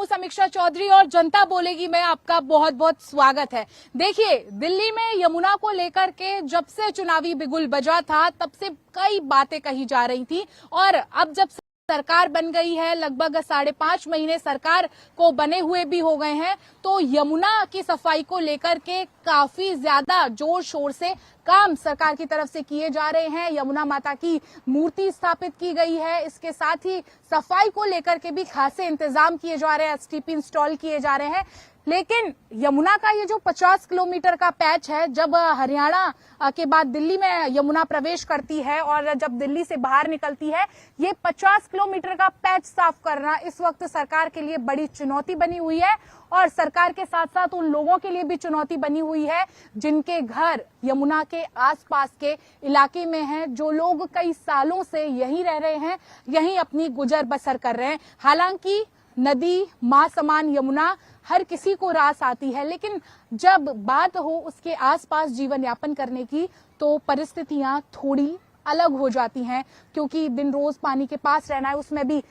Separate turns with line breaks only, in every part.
हूं समीक्षा चौधरी और जनता बोलेगी में आपका बहुत बहुत स्वागत है। देखिए, दिल्ली में यमुना को लेकर के जब से चुनावी बिगुल बजा था तब से कई बातें कही जा रही थी और अब जब सरकार बन गई है, लगभग 5.5 महीने सरकार को बने हुए भी हो गए हैं, तो यमुना की सफाई को लेकर के काफी ज्यादा जोर शोर से काम सरकार की तरफ से किए जा रहे हैं। यमुना माता की मूर्ति स्थापित की गई है, इसके साथ ही सफाई को लेकर के भी खासे इंतजाम किए जा रहे हैं, एसटीपी इंस्टॉल किए जा रहे हैं। लेकिन यमुना का ये जो 50 किलोमीटर का पैच है, जब हरियाणा के बाद दिल्ली में यमुना प्रवेश करती है और जब दिल्ली से बाहर निकलती है, ये 50 किलोमीटर का पैच साफ करना इस वक्त सरकार के लिए बड़ी चुनौती बनी हुई है और सरकार के साथ साथ उन लोगों के लिए भी चुनौती बनी हुई है जिनके घर यमुना के आसपास के इलाके में हैं, जो लोग कई सालों से यहीं रह रहे हैं, यहीं अपनी गुजर बसर कर रहे हैं। हालांकि नदी मां समान यमुना हर किसी को रास आती है, लेकिन जब बात हो उसके आसपास जीवन यापन करने की तो परिस्थितियां थोड़ी अलग हो जाती हैं, क्योंकि दिन रोज पानी के पास रहना है। उसमें भी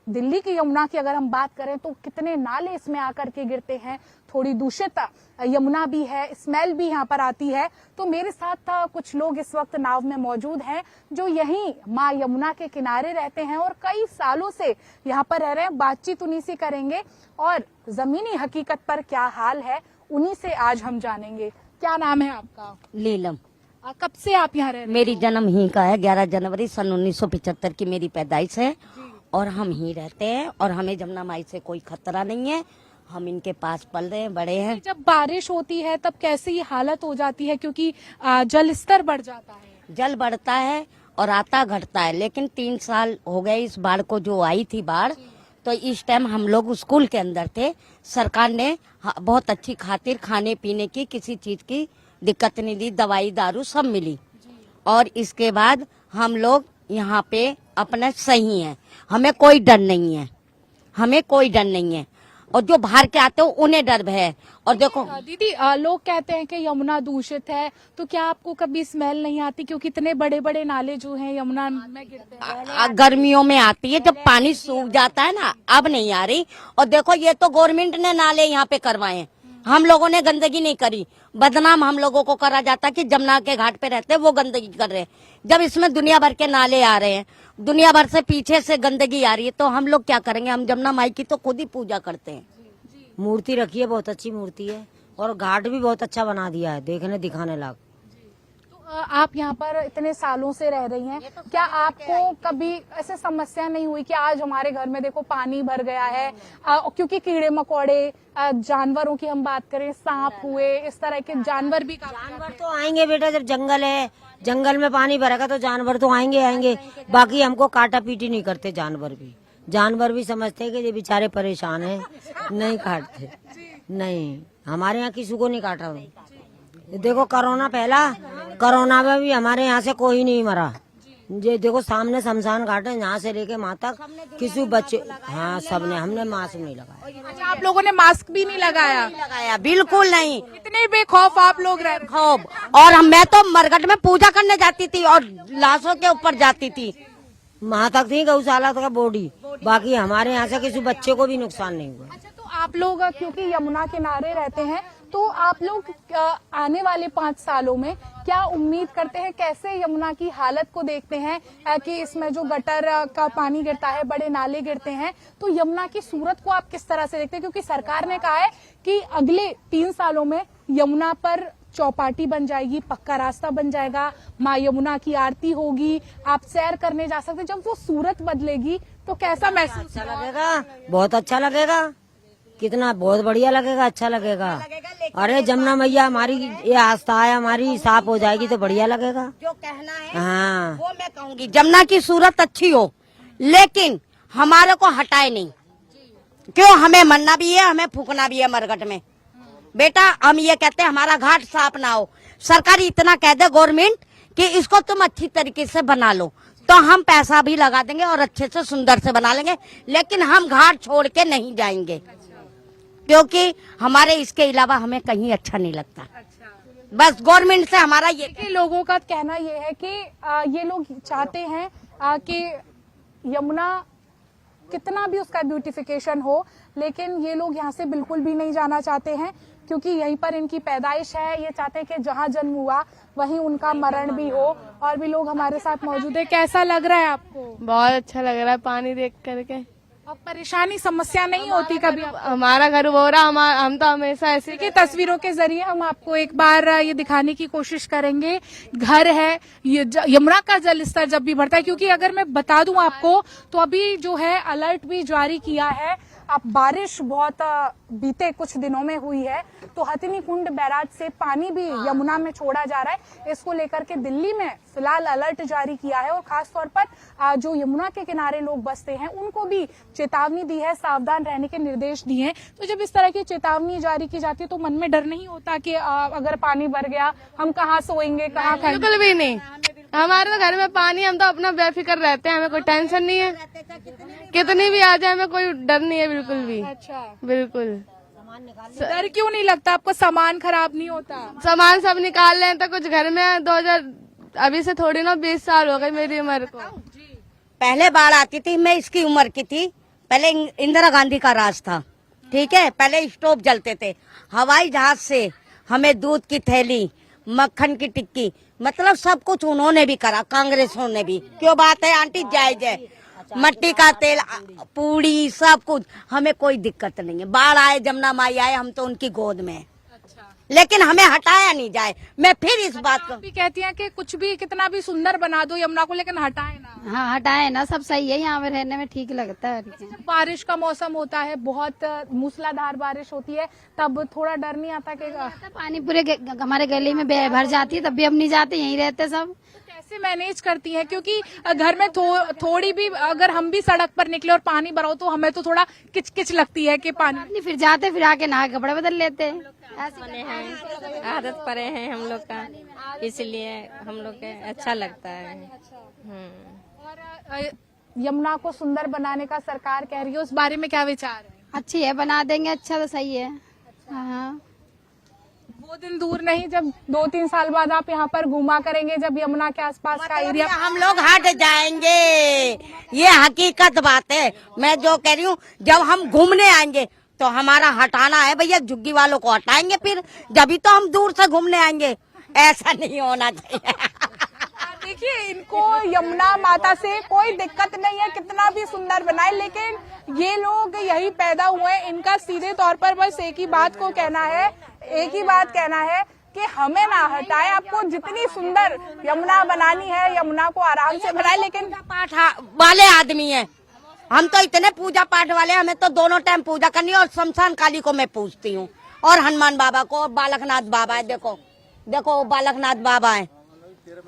दिल्ली की यमुना की अगर हम बात करें तो कितने नाले इसमें आकर के गिरते हैं, थोड़ी दूषित यमुना भी है, स्मेल भी यहाँ पर आती है। तो मेरे साथ कुछ लोग इस वक्त नाव में मौजूद हैं जो यहीं माँ यमुना के किनारे रहते हैं और कई सालों से यहाँ पर रह रहे हैं। बातचीत उन्हीं से करेंगे और जमीनी हकीकत पर क्या हाल है उन्हीं से आज हम जानेंगे। क्या नाम है आपका?
लीलम।
कब से आप यहाँ रह रहे हैं?
मेरी जन्म ही का है, 11 जनवरी सन 1975 की मेरी पैदाइश है और हम ही रहते हैं और हमें जमुना माई से कोई खतरा नहीं है। हम इनके पास पल रहे हैं, बड़े हैं।
जब बारिश होती है तब कैसी हालत हो जाती है, क्योंकि जल स्तर बढ़ जाता है?
जल बढ़ता है और आता घटता है, लेकिन 3 साल हो गए इस बाढ़ को जो आई थी बाढ़, तो इस टाइम हम लोग स्कूल के अंदर थे। सरकार ने बहुत अच्छी खातिर खाने पीने की किसी चीज की दिक्कत नहीं दी, दवाई दारू सब मिली और इसके बाद हम लोग यहाँ पे अपना सही है, हमें कोई डर नहीं है, हमें कोई डर नहीं है। और जो बाहर के आते हो उन्हें डर है। और देखो
दीदी, लोग कहते हैं कि यमुना दूषित है, तो क्या आपको कभी स्मेल नहीं आती? क्योंकि इतने बड़े बड़े नाले जो हैं यमुना में गिरते हैं।
गर्मियों में आती है, जब पानी सूख जाता है ना, अब नहीं आ रही। और देखो ये तो गवर्नमेंट ने नाले यहाँ पे करवाए हैं, हम लोगों ने गंदगी नहीं करी। बदनाम हम लोगों को करा जाता कि जमुना के घाट पे रहते हैं वो गंदगी कर रहे हैं, जब इसमें दुनिया भर के नाले आ रहे हैं, दुनिया भर से पीछे से गंदगी आ रही है, तो हम लोग क्या करेंगे? हम जमुना माई की तो खुद ही पूजा करते हैं।
मूर्ति रखी है, बहुत अच्छी मूर्ति है और घाट भी बहुत अच्छा बना दिया है, देखने दिखाने लायक।
तो आप यहाँ पर इतने सालों से रह रही हैं, क्या आपको कभी ऐसे समस्या नहीं हुई कि आज हमारे घर में देखो पानी भर गया है, क्योंकि कीड़े मकोड़े, जानवरों की हम बात करें, सांप हुए, इस तरह के जानवर भी
जानवर तो आएंगे बेटा, जब जंगल है, जंगल में पानी भरेगा तो जानवर तो आएंगे। बाकी हमको काटा पीटी नहीं करते जानवर भी समझते हैं कि ये बेचारे परेशान हैं, नहीं काटते। नहीं, हमारे यहाँ किसी को नहीं काटा। देखो कोरोना में भी हमारे यहाँ से कोई नहीं मरा। ये देखो सामने शमशान घाट है, यहाँ से लेके वहाँ तक किसी बच्चे, हाँ सबने, हमने मास्क नहीं लगाया।
अच्छा, आप लोगों ने मास्क भी नहीं लगाया?
बिल्कुल नहीं।
इतने बेखौफ आप लोग रह रहे?
खौफ। और मैं तो मरघट में पूजा करने जाती थी और लाशों के ऊपर जाती थी, वहाँ तक थी गौशाला का बॉडी। बाकी हमारे यहाँ से किसी बच्चे को भी नुकसान नहीं हुआ।
अच्छा, तो आप लोग क्योंकि यमुना किनारे रहते हैं, तो आप लोग आने वाले 5 सालों में क्या उम्मीद करते हैं? कैसे यमुना की हालत को देखते हैं कि इसमें जो गटर का पानी गिरता है, बड़े नाले गिरते हैं, तो यमुना की सूरत को आप किस तरह से देखते हैं? क्योंकि सरकार ने कहा है कि अगले 3 सालों में यमुना पर चौपाटी बन जाएगी, पक्का रास्ता बन जाएगा, माँ यमुना की आरती होगी, आप सैर करने जा सकते। जब वो सूरत बदलेगी तो कैसा महसूस
लगेगा? बहुत अच्छा लगेगा, कितना बहुत बढ़िया लगेगा, अच्छा लगेगा। अरे जमुना मैया हमारी ये आस्था है, हमारी साफ हो जाएगी तो बढ़िया लगेगा।
जो कहना है
हाँ
वो मैं कहूँगी, जमुना की सूरत अच्छी हो लेकिन हमारे को हटाए नहीं। क्यों? हमें मरना भी है, हमें फूकना भी है मरघट में। बेटा हम ये कहते हैं हमारा घाट साफ ना हो, सरकार इतना कह दे गवर्नमेंट कि इसको तुम अच्छी तरीके से बना लो, तो हम पैसा भी लगा देंगे और अच्छे से सुंदर से बना लेंगे, लेकिन हम घाट छोड़ के नहीं जाएंगे, क्योंकि हमारे इसके अलावा हमें कहीं अच्छा नहीं लगता। बस गवर्नमेंट से हमारा ये
लोगों का कहना ये है कि ये लोग चाहते हैं कि यमुना कितना भी उसका ब्यूटिफिकेशन हो, लेकिन ये लोग यहाँ से बिल्कुल भी नहीं जाना चाहते हैं, क्योंकि यहीं पर इनकी पैदाइश है। ये चाहते हैं कि जहाँ जन्म हुआ वहीं उनका मरण भी हो। और भी लोग हमारे साथ मौजूद है। कैसा लग रहा है आपको?
बहुत अच्छा लग रहा है पानी देख करके।
अब परेशानी समस्या नहीं होती कभी?
हमारा घर हो रहा, हम तो हमेशा ऐसे
देखिए, तस्वीरों के जरिए हम आपको एक बार ये दिखाने की कोशिश करेंगे। घर है, ये यमुना का जल स्तर जब भी बढ़ता है, क्योंकि अगर मैं बता दूं आपको तो अभी जो है अलर्ट भी जारी किया है। अब बारिश बहुत बीते कुछ दिनों में हुई है, तो हथिनी कुंड बैराज से पानी भी यमुना में छोड़ा जा रहा है। इसको लेकर के दिल्ली में फिलहाल अलर्ट जारी किया है और खास तौर पर जो यमुना के किनारे लोग बसते हैं उनको भी चेतावनी दी है, सावधान रहने के निर्देश दिए हैं। तो जब इस तरह की चेतावनी जारी की जाती है तो मन में डर नहीं होता कि अगर पानी भर गया हम कहाँ सोएंगे, कहाँ खाएंगे?
बिल्कुल भी नहीं। हमारे तो घर में पानी, हम तो अपना बेफिक्र रहते हैं, हमें कोई टेंशन नहीं है। कितनी भी आ जाए हमें कोई डर नहीं है बिल्कुल भी।
अच्छा,
बिल्कुल।
डर क्यों नहीं लगता आपको? सामान खराब नहीं होता?
सामान सब निकाल लें तो कुछ घर में 2000 अभी से थोड़ी ना 20 साल हो गए मेरी उम्र को।
पहले बाढ़ आती थी, मैं इसकी उम्र की थी, पहले इंदिरा गांधी का राज था, ठीक है। पहले स्टोव जलते थे, हवाई जहाज से हमें दूध की थैली, मक्खन की टिक्की, मतलब सब कुछ उन्होंने भी करा, कांग्रेसों ने भी। क्यों बात है आंटी, जायज है। मट्टी का तेल, पूड़ी, सब कुछ, हमें कोई दिक्कत नहीं है। बाढ़ आए, जमुना माई आए, हम तो उनकी गोद में हैं। लेकिन हमें हटाया नहीं जाए। मैं फिर इस बात को
आप भी कहती हैं कि कुछ भी कितना भी सुंदर बना दो यमुना को, लेकिन हटाए ना।
हाँ हटाए ना, सब सही है, यहाँ पे रहने में ठीक लगता है।
जब बारिश का मौसम होता है, बहुत मूसलाधार बारिश होती है, तब थोड़ा डर नहीं आता कि
पानी पूरे हमारे गली में भर जाती है, तब भी हम नहीं जाते, यहीं रहते सब।
कैसे मैनेज करती हैं? क्योंकि घर में थोड़ी भी अगर हम भी सड़क पर निकले और पानी भरा हो तो हमें तो थोड़ा किचकिच लगती है कि पानी
नहीं, फिर जाते, फिर आके नहा के कपड़े बदल लेते हैं।
बने हैं, आदत पड़े हैं हम लोग का, इसलिए हम लोग के अच्छा लगता है।
और यमुना को सुंदर बनाने का सरकार कह रही है, उस बारे में क्या विचार है?
अच्छी है, बना देंगे, अच्छा तो सही है। हाँ,
वो दिन दूर नहीं जब 2-3 साल बाद आप यहाँ पर घूमा करेंगे, जब यमुना के आसपास का एरिया
हम लोग हट जाएंगे। ये हकीकत बात है। मैं जो कह रही हूँ, जब हम घूमने आएंगे तो हमारा हटाना है भैया, झुग्गी वालों को हटाएंगे, फिर जब तो हम दूर से घूमने आएंगे। ऐसा नहीं होना चाहिए।
देखिए, इनको यमुना माता से कोई दिक्कत नहीं है, कितना भी सुंदर बनाए, लेकिन ये लोग यही पैदा हुए हैं। इनका सीधे तौर पर बस एक ही बात कहना है कि हमें ना हटाए। आपको जितनी सुंदर यमुना बनानी है, यमुना को आराम से बनाए, लेकिन
पाठ वाले आदमी हैं हम, तो इतने पूजा पाठ वाले, हमें तो दोनों टाइम पूजा करनी है। और शमशान काली को मैं पूजती हूँ, और हनुमान बाबा को, और बालकनाथ बाबा है, देखो देखो बालकनाथ बाबा है,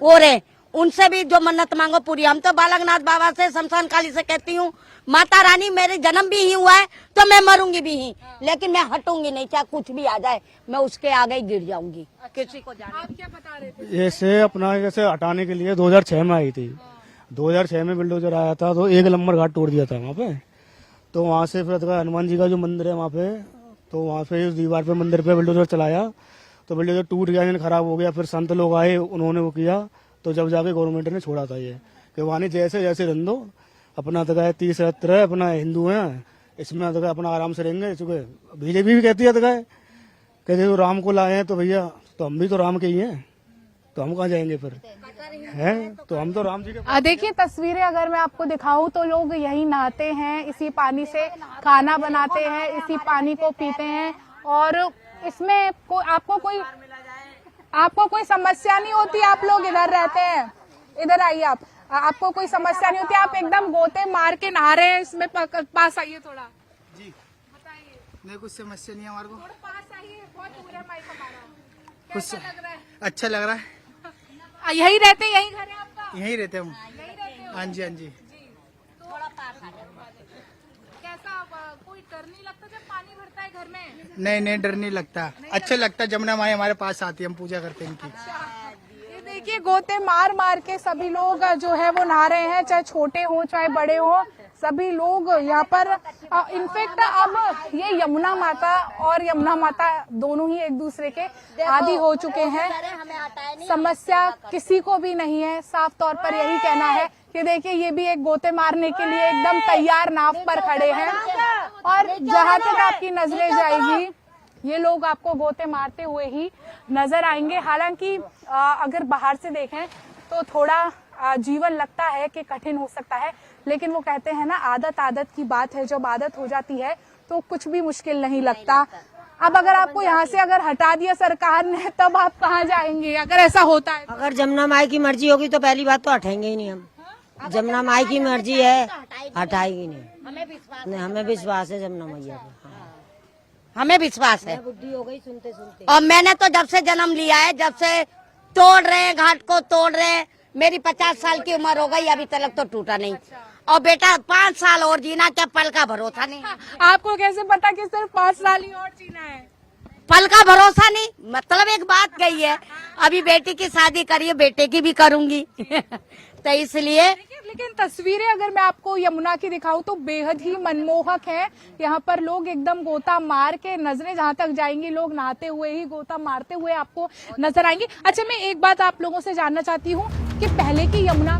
वो रे, उनसे भी जो मन्नत मांगो पूरी। हम तो बालकनाथ बाबा से, शमशान काली से कहती हूँ, माता रानी मेरे जन्म भी ही हुआ है तो मैं मरूंगी भी ही, लेकिन मैं हटूंगी नहीं, चाहे कुछ भी आ जाए, मैं उसके आगे ही गिर जाऊंगी। किसी को जाने।
आप क्या बता रहे थे?
ऐसे अपना जैसे हटाने के लिए 2006 में आई थी। 2006 में बिल्डोजर आया था तो 1 नंबर घाट तोड़ दिया था वहाँ पे। तो वहाँ से फिर हनुमान जी का जो मंदिर है वहाँ पे, तो वहाँ पे उस दीवार पे मंदिर पे बिल्डोजर चलाया, तो बिल्डोजर टूट गया, इंजन खराब हो गया। फिर संत लोग आए, उन्होंने वो किया, तो जब जाके गवर्नमेंट ने छोड़ा था ये कि वानी जैसे जैसे रन दो अपना, तक 30 70 अपना हिंदू हैं, इसमें तक अपना आराम से रहेंगे। बीजेपी भी कहती है कहते तो राम को लाए हैं, तो भैया तो हम भी तो राम के ही हैं, तो हम कहाँ जाएंगे फिर, हैं? तो हम तो राम जी के।
देखिए, तस्वीरें अगर मैं आपको दिखाऊं तो लोग यही नहाते हैं, इसी पानी से खाना बनाते हैं, इसी पानी को पीते हैं, और इसमें आपको कोई समस्या नहीं होती। आप लोग इधर रहते हैं, इधर आइए, आपको कोई समस्या नहीं होती, आप एकदम गोते मार के नहा रहे हैं इसमें। पास आइए थोड़ा
जी, बताइए। नहीं, कुछ समस्या नहीं है हमारे को।
पास आइए, बहुत दूर है माइक हमारा।
कुछ
कैसा लग रहा है?
अच्छा लग रहा है।
यही रहते हैं, यही घर है आपका?
यहीं रहते हम।
यही रहते हो?
हाँ जी, हाँ जी।
कैसा, कोई डर नहीं लगता जब पानी भरता है घर में?
नहीं नहीं, डर नहीं लगता, अच्छा लगता है। जमुना माई हमारे पास आती है, हम पूजा करते हैं इनकी।
ये देखिए, गोते मार मार के सभी लोग जो है वो नहा रहे हैं, चाहे छोटे हों चाहे बड़े हों, सभी लोग यहाँ पर इनफेक्ट अब ये यमुना माता और यमुना माता दोनों ही एक दूसरे के आदी हो चुके हैं। समस्या किसी को भी नहीं है, साफ तौर पर यही कहना है कि देखिए ये भी एक गोते मारने के लिए एकदम तैयार नाव पर खड़े हैं और जहां तक आपकी नजरें जाएगी ये लोग आपको गोते मारते हुए ही नजर आएंगे। हालांकि अगर बाहर से देखें तो थोड़ा जीवन लगता है कि कठिन हो सकता है, लेकिन वो कहते हैं ना आदत की बात है, जब आदत हो जाती है तो कुछ भी मुश्किल नहीं लगता। अब अगर आपको यहाँ से अगर हटा दिया सरकार ने तब आप कहाँ जाएंगे अगर ऐसा होता है?
अगर जमुना माई की मर्जी होगी तो पहली बात तो हटेंगे ही नहीं हम। जमुना माई की मर्जी है, हटाएगी नहीं। हमें विश्वास है जमुना मैया पे।
हमें विश्वास है।
बुद्धि हो गई सुनते सुनते।
और मैंने तो जब से जन्म लिया है, जब से तोड़ रहे हैं घाट को, तोड़ रहे हैं, मेरी 50 साल की उम्र हो गई, अभी तक तो टूटा नहीं। और बेटा 5 साल और जीना, क्या पल का भरोसा नहीं।
आपको कैसे पता कि सिर्फ 5 साल ही और जीना है?
पल का भरोसा नहीं, मतलब एक बात कही है, अभी बेटी की शादी करिए, बेटे की भी करूंगी तो इसलिए।
लेकिन तस्वीरें अगर मैं आपको यमुना की दिखाऊं तो बेहद ही मनमोहक है। यहाँ पर लोग एकदम गोता मार के, नजरें जहां तक जाएंगी लोग नहाते हुए ही गोता मारते हुए आपको नजर आएंगे। अच्छा, मैं एक बात आप लोगों से जानना चाहती हूँ कि पहले की यमुना